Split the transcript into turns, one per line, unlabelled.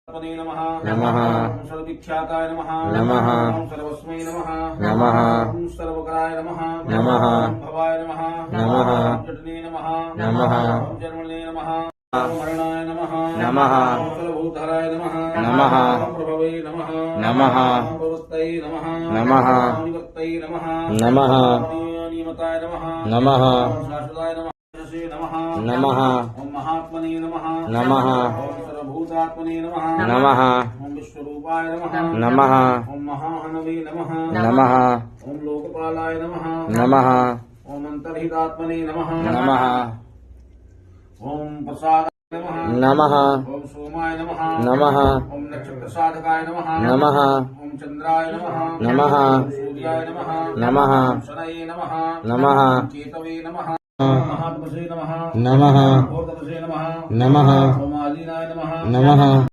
नमः
नमः
सर्वविख्याताय नमः
नमः
सर्वस्मै नमः
नमः
सर्वकराय नमः
नमः
भवाय नमः
नमः
जटने नमः
नमः
जन्मने नमः मरणाय नमः
नमः
सर्वभूतहराय नमः
नमः
प्रभवे नमः
नमः
भगवत्यै नमः
नमः
निवत्यै नमः
नमः
नियमताय नमः
नमः
शाश्वताय नमः नमः
नमः
ओम महात्मने नमः
नमः
ओम सर्वभूतात्मने नमः
नमः
ओम विश्वरूपाय नमः
नमः
ओम महाहनवे नमः
नमः
ओम लोकपालाय नमः
नमः
ओम अंतर्हितात्मने नमः
नमः
ओम प्रसादाय नमः
नमः
ओम सोमाय नमः
नमः
ओम नक्षत्रसाधकाय नमः
नमः
ओम चंद्राय नमः
नमः
सूर्याय नमः
नमः
शनये नमः
नमः
केतवे नमः महात्मसे नमः
नमः
ओम तपसे नमः
नमः
ओम आदीनाय नमः
नमः